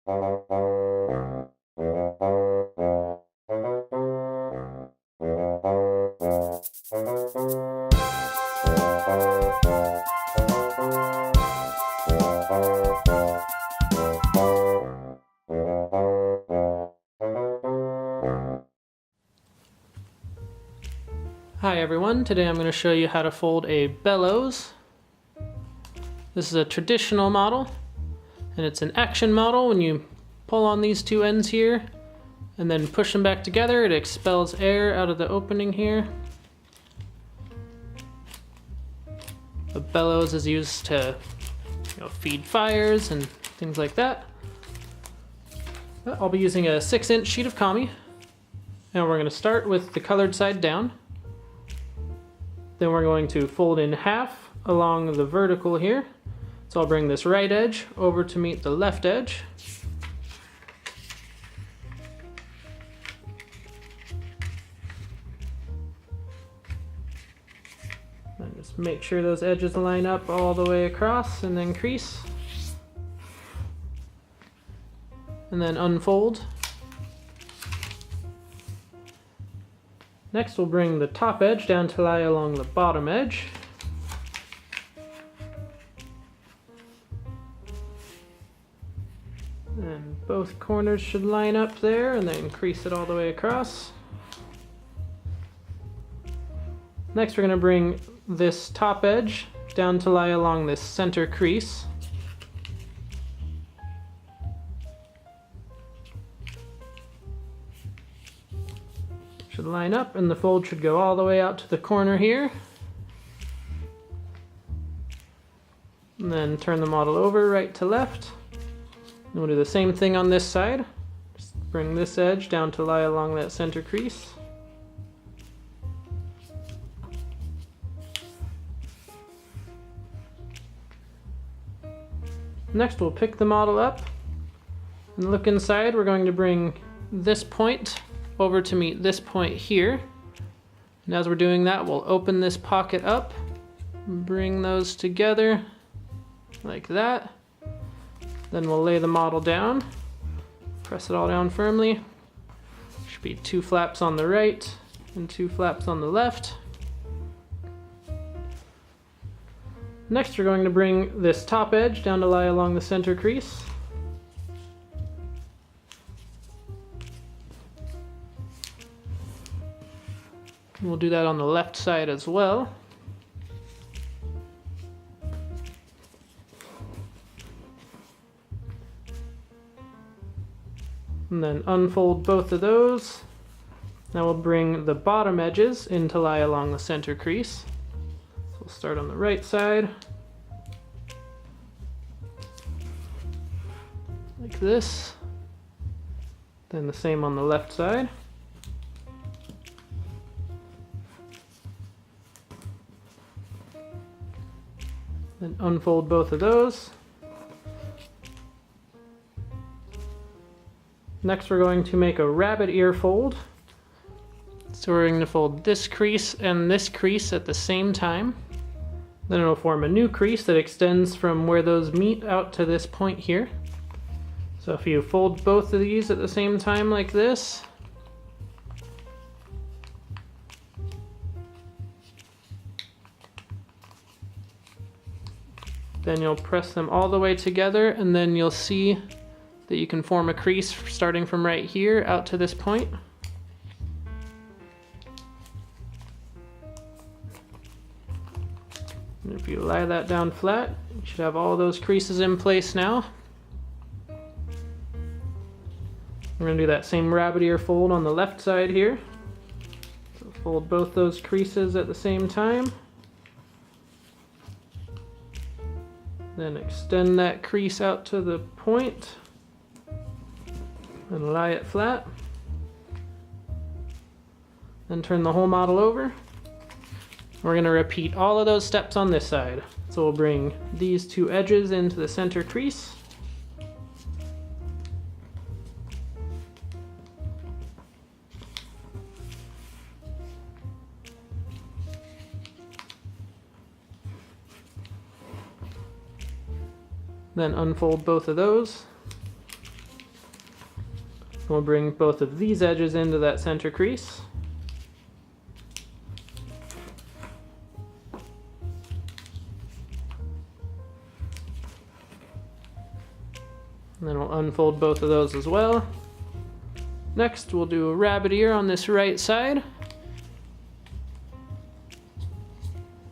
Hi everyone, today I'm going to show you how to fold a bellows. This is a traditional model, and it's an action model. When you pull on these two ends here and then push them back together, it expels air out of the opening here. The bellows is used to feed fires and things like that. I'll be using a 6-inch sheet of kami, and we're going to start with the colored side down. Then we're going to fold in half along the vertical here. So I'll bring this right edge over to meet the left edge. And just make sure those edges line up all the way across, and then crease. And then unfold. Next we'll bring the top edge down to lie along the bottom edge. And both corners should line up there, and then crease it all the way across. Next we're going to bring this top edge down to lie along this center crease. Should line up, and the fold should go all the way out to the corner here. And then turn the model over right to left. And we'll do the same thing on this side. Just bring this edge down to lie along that center crease. Next we'll pick the model up and look inside. We're going to bring this point over to meet this point here. And as we're doing that, we'll open this pocket up, bring those together like that. Then we'll lay the model down, press it all down firmly. Should be 2 flaps on the right and 2 flaps on the left. Next we're going to bring this top edge down to lie along the center crease. We'll do that on the left side as well. And then unfold both of those. Now we'll bring the bottom edges in to lie along the center crease. So we'll start on the right side. Like this. Then the same on the left side. Then unfold both of those. Next we're going to make a rabbit ear fold. So we're going to fold this crease and this crease at the same time. Then it'll form a new crease that extends from where those meet out to this point here. So if you fold both of these at the same time like this, then you'll press them all the way together, and then you'll see that you can form a crease starting from right here out to this point. And if you lie that down flat, you should have all those creases in place now. We're going to do that same rabbit ear fold on the left side here. So fold both those creases at the same time. Then extend that crease out to the point and lie it flat. Then turn the whole model over. We're going to repeat all of those steps on this side. So we'll bring these 2 edges into the center crease. Then unfold both of those. We'll bring both of these edges into that center crease. And then we'll unfold both of those as well. Next, we'll do a rabbit ear on this right side.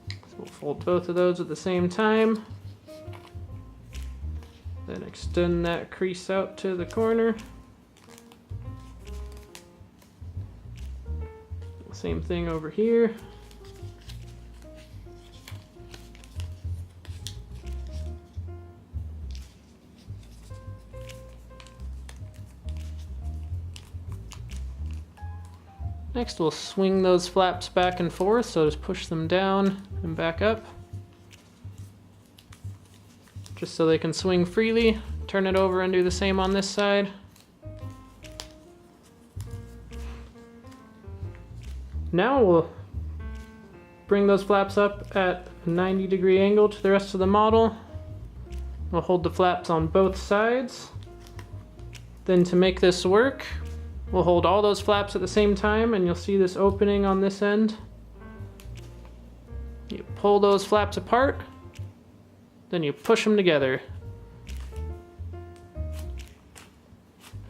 So we'll fold both of those at the same time. Then extend that crease out to the corner. Same thing over here. Next, we'll swing those flaps back and forth, so just push them down and back up. Just so they can swing freely. Turn it over and do the same on this side. Now we'll bring those flaps up at a 90-degree angle to the rest of the model. We'll hold the flaps on both sides. Then to make this work, we'll hold all those flaps at the same time, and you'll see this opening on this end. You pull those flaps apart, then you push them together.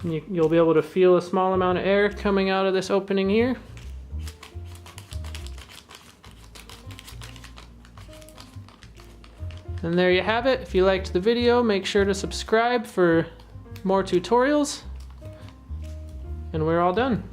And you'll be able to feel a small amount of air coming out of this opening here. And there you have it. If you liked the video, make sure to subscribe for more tutorials. And we're all done.